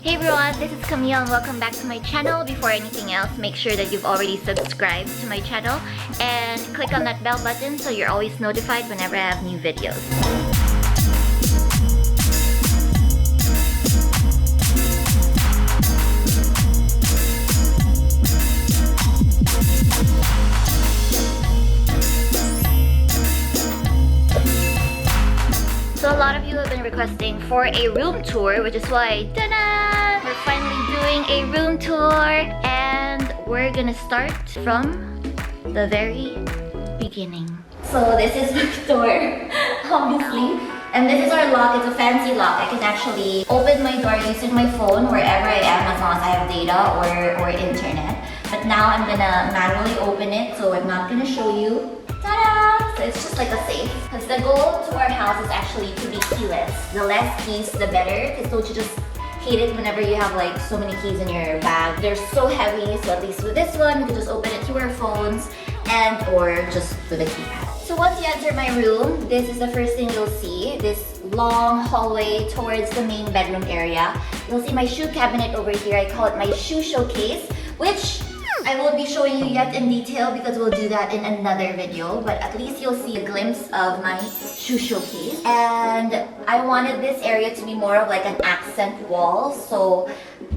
Hey everyone, this is Camille and welcome back to my channel. Before anything else, make sure that you've already subscribed to my channel and click on that bell button so you're always notified whenever I have new videos. So a lot of you have been requesting for a room tour, which is why, ta-da! We're finally doing a room tour, and we're gonna start from the very beginning. So this is my door, obviously, and this is our lock. It's a fancy lock. I can actually open my door using my phone wherever I am as long as I have data or internet. But now I'm gonna manually open it, so I'm not gonna show you. Ta-da! So it's just like a safe. Because the goal to our house is actually to be keyless. The less keys, the better. Because don't you just hate it whenever you have like so many keys in your bag? They're so heavy, so at least with this one, we can just open it through our phones and or just with a keypad. So once you enter my room, this is the first thing you'll see. This long hallway towards the main bedroom area. You'll see my shoe cabinet over here. I call it my shoe showcase, which I won't be showing you yet in detail because we'll do that in another video, but at least you'll see a glimpse of my shoe showcase. And I wanted this area to be more of like an accent wall, so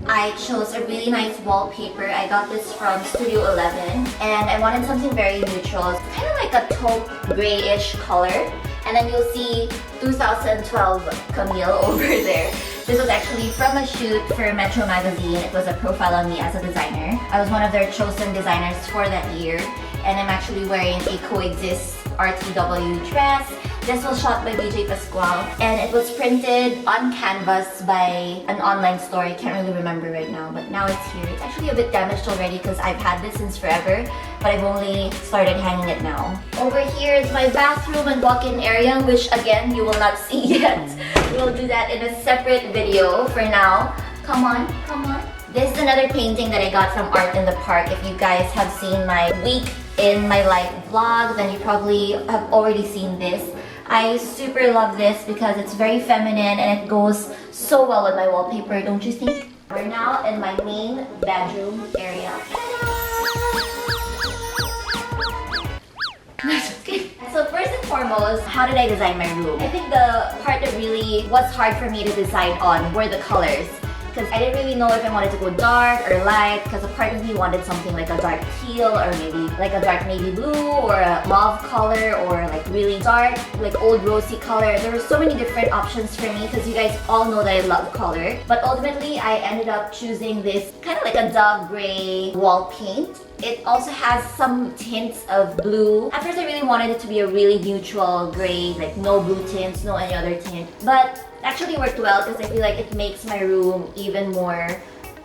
I chose a really nice wallpaper. I got this from Studio 11 and I wanted something very neutral. It's kind of like a taupe grayish color. And then you'll see 2012 Camille over there. This was actually from a shoot for Metro Magazine. It was a profile on me as a designer. I was one of their chosen designers for that year. And I'm actually wearing a Coexist RTW dress. This was shot by BJ Pascual and it was printed on canvas by an online store. I can't really remember right now, but now it's here. It's actually a bit damaged already because I've had this since forever, but I've only started hanging it now. Over here is my bathroom and walk-in area, which again, you will not see yet. We'll do that in a separate video for now. Come on, come on. This is another painting that I got from Art in the Park. If you guys have seen my week in my life vlog, then you probably have already seen this. I super love this because it's very feminine and it goes so well with my wallpaper, don't you think? We're now in my main bedroom area. So first and foremost, how did I design my room? I think the part that really was hard for me to decide on were the colors. Because I didn't really know if I wanted to go dark or light, because a part of me wanted something like a dark teal or maybe like a dark navy blue or a mauve color or like really dark, like old rosy color. There were so many different options for me because you guys all know that I love color. But ultimately, I ended up choosing this kind of like a dove gray wall paint. It also has some tints of blue. At first, I really wanted it to be a really neutral gray, like no blue tints, no any other tint. But it actually worked well because I feel like it makes my room even more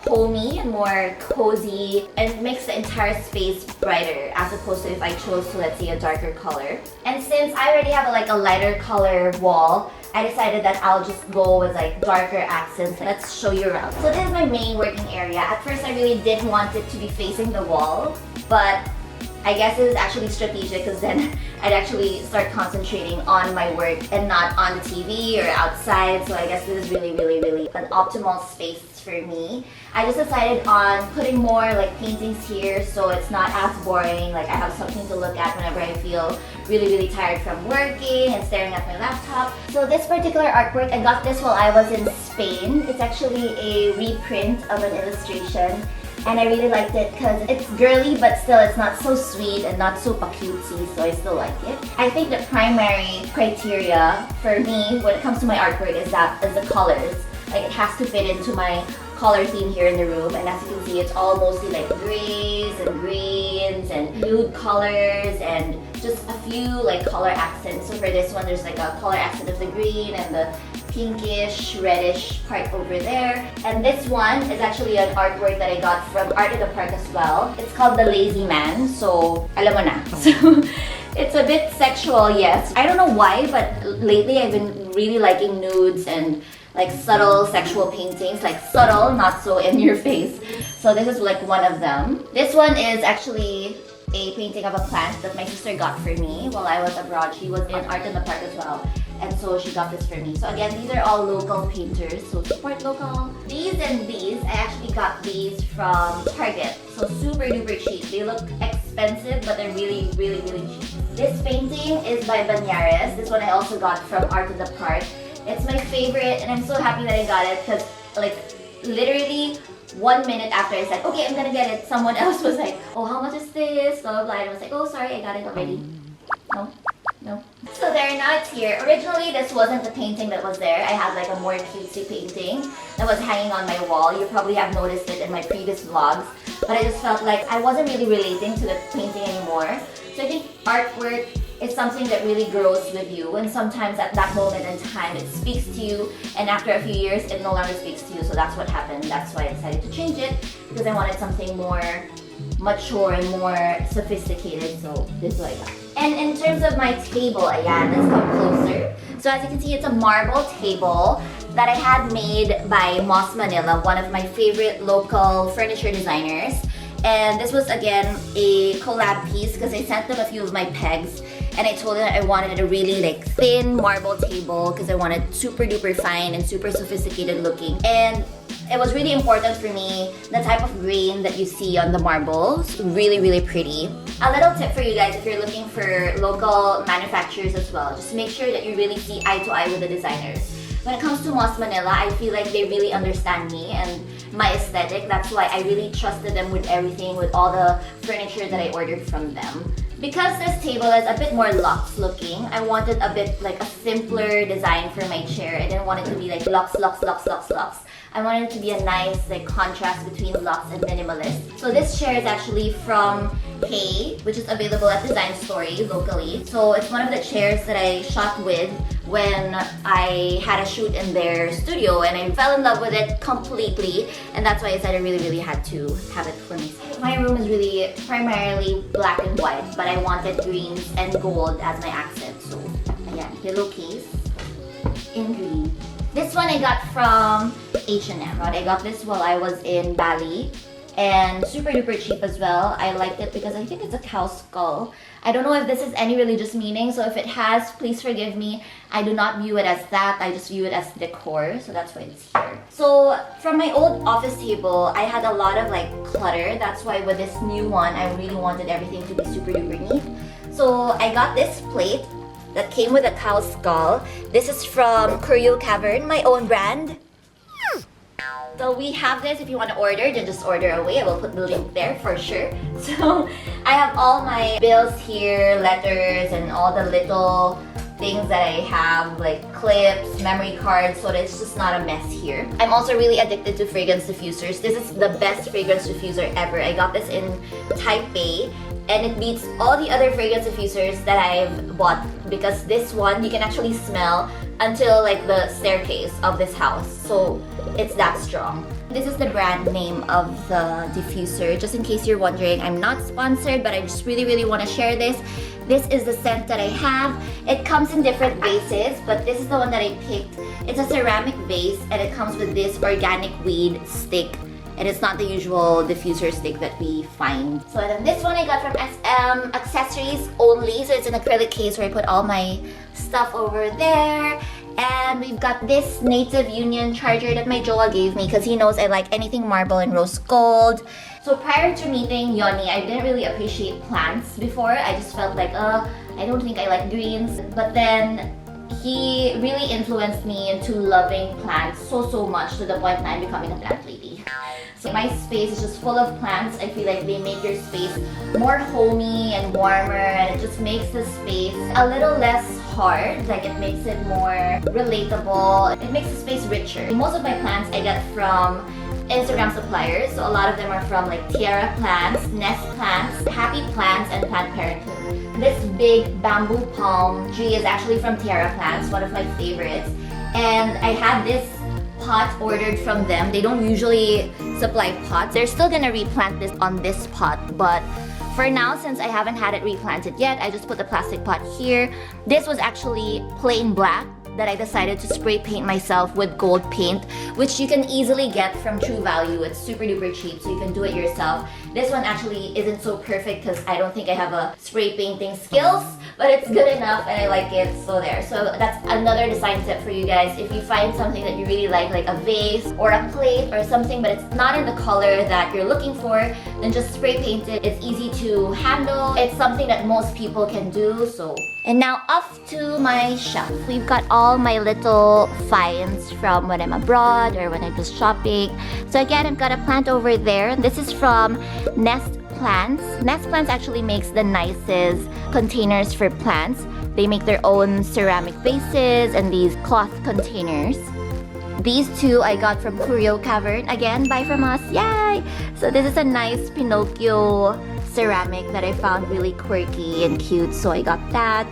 homey and more cozy and makes the entire space brighter as opposed to if I chose to, let's say, a darker color. And since I already have like a lighter color wall, I decided that I'll just go with like darker accents. Let's show you around. So this is my main working area. At first I really didn't want it to be facing the wall, but I guess it was actually strategic because then I'd actually start concentrating on my work and not on the TV or outside. So I guess this is really an optimal space for me. I just decided on putting more like paintings here so it's not as boring. Like I have something to look at whenever I feel really tired from working and staring at my laptop. So this particular artwork, I got this while I was in Spain. It's actually a reprint of an illustration. And I really liked it because it's girly but still it's not so sweet and not so cutesy, so I still like it. I think the primary criteria for me when it comes to my artwork is the colors. Like it has to fit into my color theme here in the room, and as you can see, it's all mostly like grays and greens and nude colors and just a few like color accents. So for this one, there's like a color accent of the green and the pinkish, reddish part over there. And this one is actually an artwork that I got from Art in the Park as well. It's called The Lazy Man, so alam mo na. So it's a bit sexual, yes. I don't know why, but lately I've been really liking nudes and like subtle sexual paintings, like subtle, not so in your face. So this is like one of them. This one is actually a painting of a plant that my sister got for me while I was abroad. She was in Art in the Park as well. and so she got this for me. So again, these are all local painters, so support local. These and these, I actually got these from Target, so super duper cheap. They look expensive, but they're really, really, really cheap. This painting is by Banyares. This one I also got from Art in the Park. It's my favorite, and I'm so happy that I got it because, like, literally 1 minute after I said, okay, I'm gonna get it, someone else was like, oh, how much is this? Blah, blah, blah. And I was like, oh, sorry, I got it already. No. So there, now it's here. Originally, this wasn't the painting that was there. I had like a more cutesy painting that was hanging on my wall. You probably have noticed it in my previous vlogs. But I just felt like I wasn't really relating to the painting anymore. So I think artwork is something that really grows with you, and sometimes at that moment in time it speaks to you, and after a few years it no longer speaks to you. So that's what happened. That's why I decided to change it, because I wanted something more mature and more sophisticated. So this is what I got. And in terms of my table, ayan, let's come closer. So as you can see, it's a marble table that I had made by Moss Manila, one of my favorite local furniture designers. And this was again a collab piece because I sent them a few of my pegs, and I told them I wanted a really like thin marble table because I wanted super duper fine and super sophisticated looking. And it was really important for me, the type of grain that you see on the marbles, really, really pretty. A little tip for you guys if you're looking for local manufacturers as well, just make sure that you really see eye to eye with the designers. When it comes to Moss Manila, I feel like they really understand me and my aesthetic. That's why I really trusted them with everything, with all the furniture that I ordered from them. Because this table is a bit more luxe looking, I wanted a bit like a simpler design for my chair. I didn't want it to be like luxe, luxe, luxe, luxe, luxe. I wanted it to be a nice like contrast between luxe and minimalist. So this chair is actually from Hey, which is available at Design Story locally. So it's one of the chairs that I shot with when I had a shoot in their studio, and I fell in love with it completely, and that's why I said I really, really had to have it for myself. My room is really primarily black and white, but I wanted greens and gold as my accent. So ayan, pillowcase in green. This one I got from H&M. I got this while I was in Bali, and super duper cheap as well. I liked it because I think it's a cow skull. I don't know if this has any religious meaning, so if it has, please forgive me. I do not view it as that, I just view it as decor, so that's why it's here. So from my old office table, I had a lot of like clutter. That's why with this new one, I really wanted everything to be super duper neat. So I got this plate that came with a cow skull. This is from Curio Cavern, my own brand. So we have this. If you want to order, then just order away. I will put the link there for sure. So I have all my bills here, letters, and all the little things that I have, like clips, memory cards, so that it's just not a mess here. I'm also really addicted to fragrance diffusers. This is the best fragrance diffuser ever. I got this in Taipei, and it beats all the other fragrance diffusers that I've bought, because this one you can actually smell until like the staircase of this house. So it's that strong. This is the brand name of the diffuser. Just in case you're wondering, I'm not sponsored, but I just really, really want to share this. This is the scent that I have. It comes in different bases, but this is the one that I picked. It's a ceramic base, and it comes with this organic weed stick. And it's not the usual diffuser stick that we find. So then this one I got from SM Accessories Only. So it's an acrylic case where I put all my stuff over there. And we've got this Native Union charger that my Joa gave me because he knows I like anything marble and rose gold. So prior to meeting Yoni, I didn't really appreciate plants before. I just felt like, I don't think I like greens. But then he really influenced me into loving plants so much, to the point that I'm becoming a plant lady. So my space is just full of plants. I feel like they make your space more homey and warmer, and it just makes the space a little less hard. Like, it makes it more relatable. It makes the space richer. Most of my plants I get from Instagram suppliers. So a lot of them are from like Tiara Plants, Nest Plants, Happy Plants, and Plant Parenthood. This big bamboo palm tree is actually from Tiara Plants, one of my favorites. And I had this pot ordered from them. They don't usually supply pots. They're still gonna replant this on this pot, but for now, since I haven't had it replanted yet, I just put the plastic pot here. This was actually plain black, that I decided to spray paint myself with gold paint, which you can easily get from True Value. It's super duper cheap, so you can do it yourself. This one actually isn't so perfect because I don't think I have a spray painting skills, but it's good enough and I like it, so there. So that's another design tip for you guys. If you find something that you really like a vase or a plate or something, but it's not in the color that you're looking for, then just spray paint it. It's easy to handle. It's something that most people can do, so. And now off to my shelf. We've got all my little finds from when I'm abroad or when I'm just shopping. So again, I've got a plant over there. This is from Nest Plants. Nest Plants actually makes the nicest containers for plants. They make their own ceramic vases and these cloth containers. These two I got from Curio Cavern. Again, buy from us. Yay! So this is a nice Pinocchio ceramic that I found really quirky and cute, so I got that.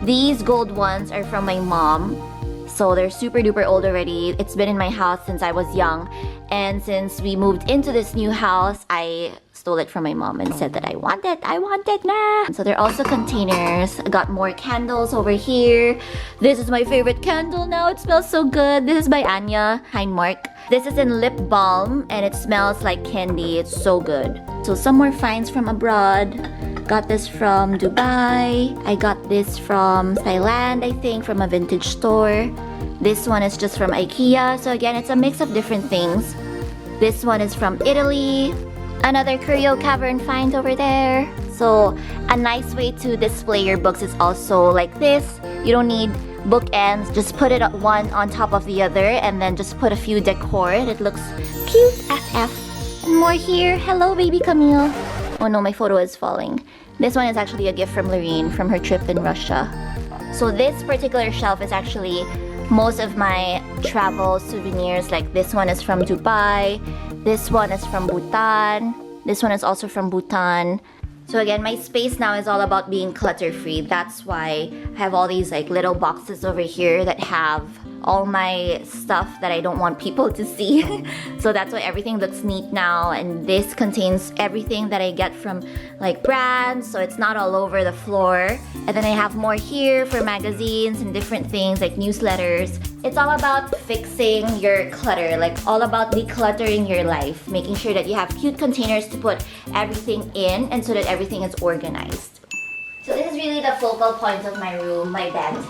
These gold ones are from my mom. So they're super duper old already. It's been in my house since I was young. And since we moved into this new house, I stole it from my mom and said that I want it now. So they're also containers. I got more candles over here. This is my favorite candle now. It smells so good. This is by Anya Hindmarch. This is in lip balm and it smells like candy. It's so good. So some more finds from abroad. Got this from Dubai. I got this from Thailand, I think, from a vintage store. This one is just from IKEA. So again, it's a mix of different things. This one is from Italy. Another Curio Cavern find over there. So a nice way to display your books is also like this. You don't need bookends. Just put it one on top of the other and then just put a few decor. It looks cute SF. And more here. Hello, baby Camille. Oh no, my photo is falling. This one is actually a gift from Lorene from her trip in Russia. So this particular shelf is actually most of my travel souvenirs. Like this one is from Dubai. This one is from Bhutan. This one is also from Bhutan. So again, my space now is all about being clutter-free. That's why I have all these like little boxes over here that have all my stuff that I don't want people to see. So that's why everything looks neat now. And this contains everything that I get from like brands, so it's not all over the floor. And then I have more here for magazines and different things like newsletters. It's all about fixing your clutter, like all about decluttering your life, making sure that you have cute containers to put everything in and so that everything is organized. So this is really the focal point of my room, my bed.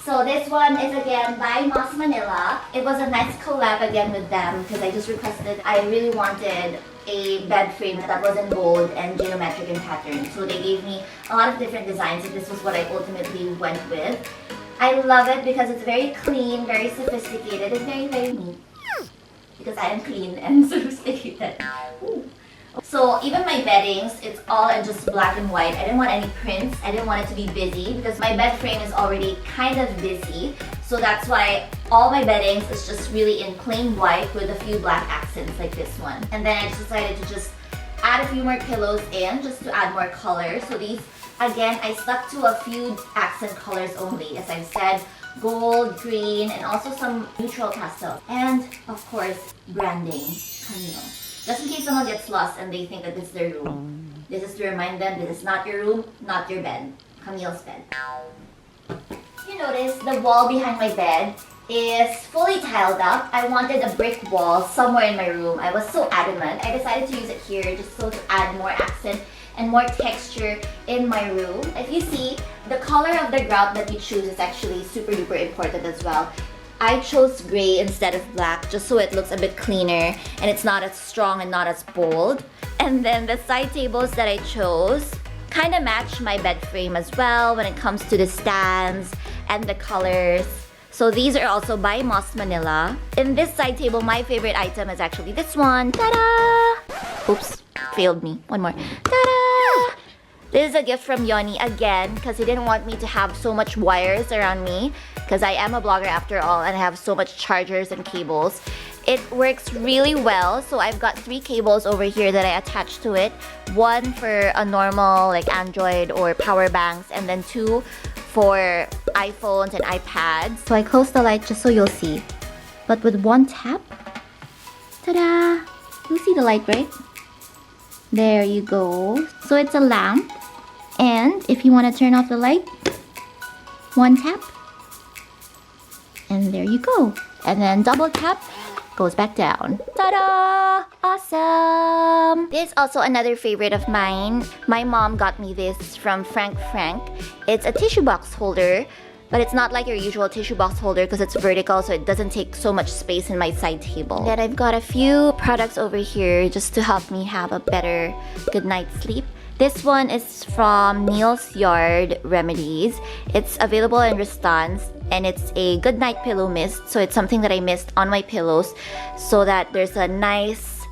So this one is again by Moss Manila. It was a nice collab again with them because I just requested, I really wanted a bed frame that was in gold and geometric in pattern. So they gave me a lot of different designs and this was what I ultimately went with. I love it because it's very clean, very sophisticated, and very, very neat. Because I am clean and sophisticated. Ooh. So even my beddings, it's all in just black and white. I didn't want any prints. I didn't want it to be busy because my bed frame is already kind of busy. So that's why all my beddings is just really in plain white with a few black accents like this one. And then I just decided to just add a few more pillows in just to add more color. So these, again, I stuck to a few accent colors only. As I've said, gold, green, and also some neutral pastel. And of course, branding, Camille. Just in case someone gets lost and they think that this is their room. This is to remind them this is not your room, not your bed. Camille's bed. You notice the wall behind my bed is fully tiled up. I wanted a brick wall somewhere in my room. I was so adamant. I decided to use it here just so to add more accent and more texture in my room. If you see, the color of the grout that you choose is actually super duper important as well. I chose gray instead of black just so it looks a bit cleaner and it's not as strong and not as bold. And then the side tables that I chose kind of match my bed frame as well when it comes to the stands and the colors. So these are also by Moss Manila. In this side table, my favorite item is actually this one. Ta-da! Oops, failed me. One more. Ta-da! This is a gift from Yoni again because he didn't want me to have so much wires around me because I am a blogger after all and I have so much chargers and cables. It works really well. So I've got 3 cables over here that I attach to it. One for a normal like Android or power banks and then 2 for iPhones and iPads. So I close the light just so you'll see. But with one tap, ta-da! You'll see the light, right? There you go. So it's a lamp. And if you want to turn off the light, one tap, And there you go. And then double tap, goes back down. Ta-da! Awesome! This is also another favorite of mine. My mom got me this from Frank. It's a tissue box holder, but it's not like your usual tissue box holder because it's vertical, so it doesn't take so much space in my side table. Then I've got a few products over here just to help me have a better good night's sleep. This one is from Neil's Yard Remedies. It's available in Restance, and it's a good night pillow mist. So it's something that I mist on my pillows so that there's a nice,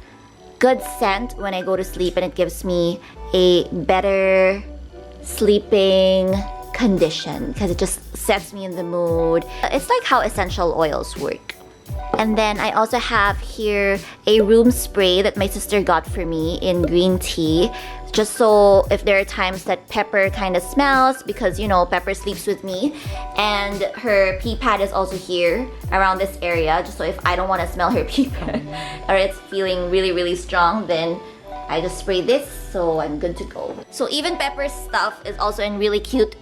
good scent when I go to sleep, and it gives me a better sleeping condition because it just sets me in the mood. It's like how essential oils work. And then I also have here a room spray that my sister got for me in green tea. Just so if there are times that Pepper kind of smells, because you know Pepper sleeps with me, and her pee pad is also here around this area, just so if I don't want to smell her pee pad or it's feeling really strong, then I just spray this, so I'm good to go. So even Pepper's stuff is also in really cute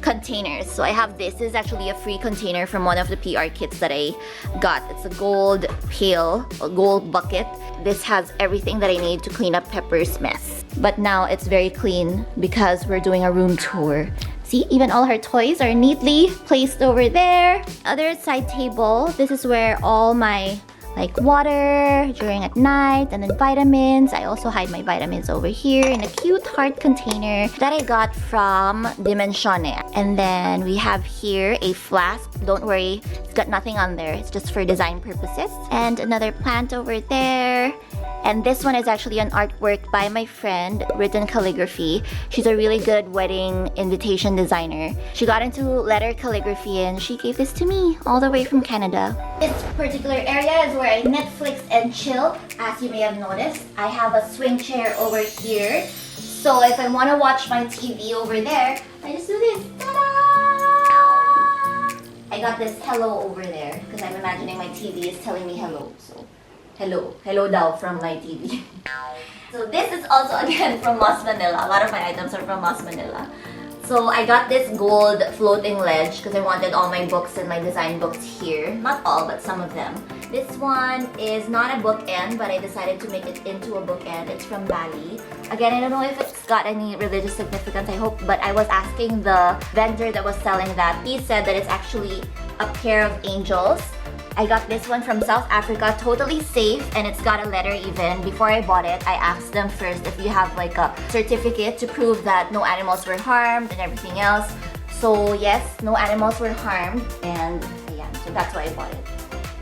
containers. So I have this. This is actually a free container from one of the PR kits that I got. It's a gold pail, a gold bucket. This has everything that I need to clean up Pepper's mess. But now it's very clean because we're doing a room tour. See, even all her toys are neatly placed over there. Other side table, this is where all my like water during at night, and then vitamins. I also hide my vitamins over here in a cute heart container that I got from Dimensione. And then we have here a flask. Don't worry, it's got nothing on there. It's just for design purposes. And another plant over there. And this one is actually an artwork by my friend, written calligraphy. She's a really good wedding invitation designer. She got into letter calligraphy and she gave this to me all the way from Canada. This particular area is where I Netflix and chill. As you may have noticed, I have a swing chair over here. So if I want to watch my TV over there, I just do this. Ta-da! I got this hello over there because I'm imagining my TV is telling me hello. So hello daw from my TV. So this is also again from Moss Manila. A lot of my items are from Moss Manila. So I got this gold floating ledge because I wanted all my books and my design books here. Not all, but some of them. This one is not a bookend, but I decided to make it into a bookend. It's from Bali. Again, I don't know if it's got any religious significance, I hope, but I was asking the vendor that was selling that. He said that it's actually a pair of angels. I got this one from South Africa, totally safe, and it's got a letter even. Before I bought it, I asked them first if you have like a certificate to prove that no animals were harmed and everything else. So yes, no animals were harmed, and yeah, so that's why I bought it.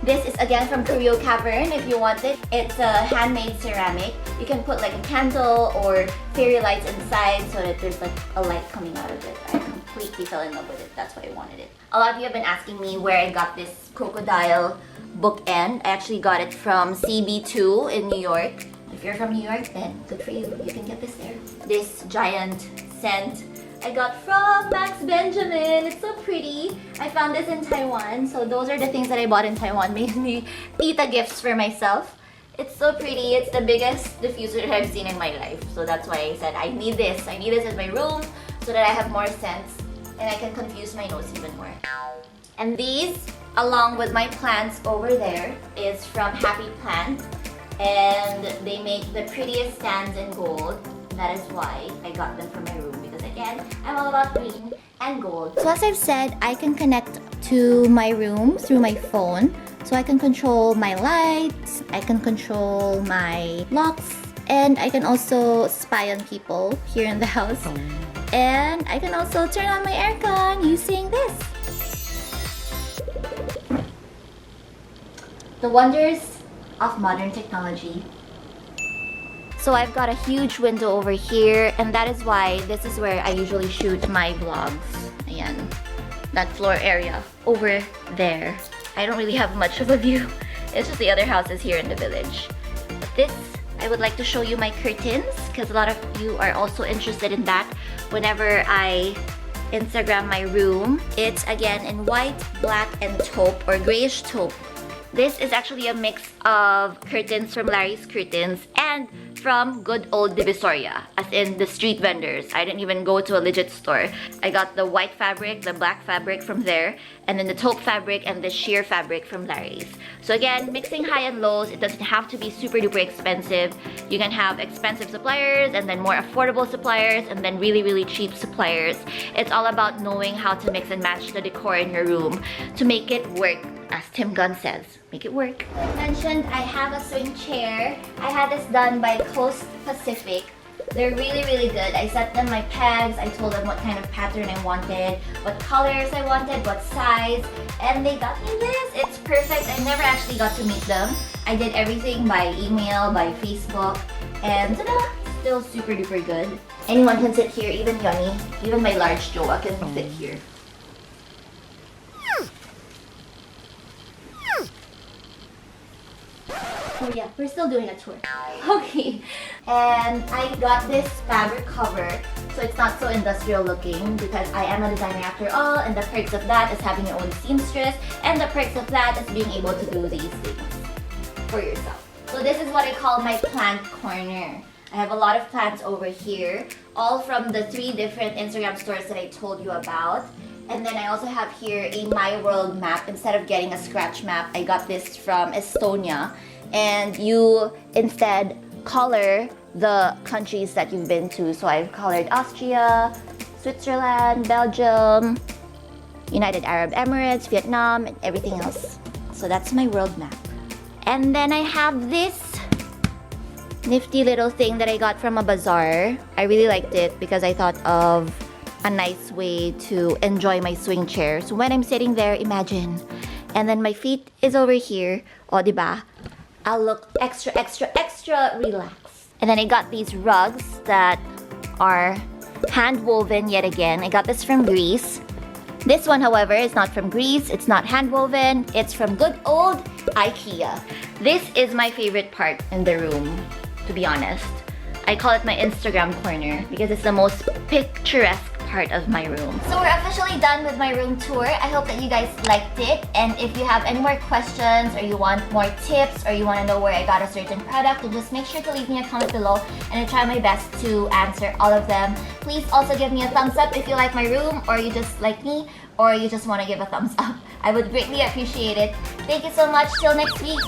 This is again from Curio Cavern if you want it. It's a handmade ceramic. You can put like a candle or fairy lights inside so that there's like a light coming out of it. I completely fell in love with it. That's why I wanted it. A lot of you have been asking me where I got this crocodile bookend. I actually got it from CB2 in New York. If you're from New York, then good for you. You can get this there. This giant scent I got from Max Benjamin. It's so pretty. I found this in Taiwan. So those are the things that I bought in Taiwan. Mainly tita gifts for myself. It's so pretty. It's the biggest diffuser that I've seen in my life. So that's why I said I need this. I need this in my room so that I have more scents and I can confuse my nose even more. And these, along with my plants over there, is from Happy Plant. And they make the prettiest stands in gold. That is why I got them for my room. Because again, I'm all about green and gold. So as I've said, I can connect to my room through my phone. So I can control my lights, I can control my locks, and I can also spy on people here in the house. And I can also turn on my aircon using this. The wonders of modern technology. So I've got a huge window over here, and that is why this is where I usually shoot my vlogs. Ayan, that floor area over there. I don't really have much of a view. It's just the other houses here in the village. But this, I would like to show you my curtains because a lot of you are also interested in that whenever I Instagram my room. It's again in white, black, and taupe or grayish taupe This is actually a mix of curtains from Larry's Curtains and from good old Divisoria, as in the street vendors. I didn't even go to a legit store. I got the white fabric, the black fabric from there, and then the taupe fabric and the sheer fabric from Larry's. So again, mixing high and lows, it doesn't have to be super duper expensive. You can have expensive suppliers and then more affordable suppliers and then really, really cheap suppliers. It's all about knowing how to mix and match the decor in your room to make it work. As Tim Gunn says, make it work. Like I mentioned, I have a swing chair. I had this done by Coast Pacific. They're really, really good. I set them my pegs. I told them what kind of pattern I wanted, what colors I wanted, what size, and they got me this. It's perfect. I never actually got to meet them. I did everything by email, by Facebook, and ta-da! Still super duper good. Anyone can sit here, even Yoni, even my large Joa can sit here. Oh yeah, we're still doing a tour. Okay, and I got this fabric cover, so it's not so industrial looking because I am a designer after all, and the perks of that is having your own seamstress, and the perks of that is being able to do these things for yourself. So this is what I call my plant corner. I have a lot of plants over here, all from the 3 different Instagram stores that I told you about. And then I also have here a My World map. Instead of getting a scratch map, I got this from Estonia. And you instead color the countries that you've been to. So I've colored Austria, Switzerland, Belgium, United Arab Emirates, Vietnam, and everything else. So that's my world map. And then I have this nifty little thing that I got from a bazaar. I really liked it because I thought of a nice way to enjoy my swing chair. So when I'm sitting there, imagine. And then my feet is over here. O, diba? I'll look extra, extra, extra relaxed. And then I got these rugs that are hand woven yet again. I got this from Greece. This one, however, is not from Greece. It's not hand woven. It's from good old IKEA. This is my favorite part in the room, to be honest. I call it my Instagram corner because it's the most picturesque part of my room. So we're officially done with my room tour. I hope that you guys liked it, and if you have any more questions or you want more tips or you want to know where I got a certain product, then just make sure to leave me a comment below and I try my best to answer all of them. Please also give me a thumbs up if you like my room, or you just like me, or you just want to give a thumbs up. I would greatly appreciate it. Thank you so much. Till next week.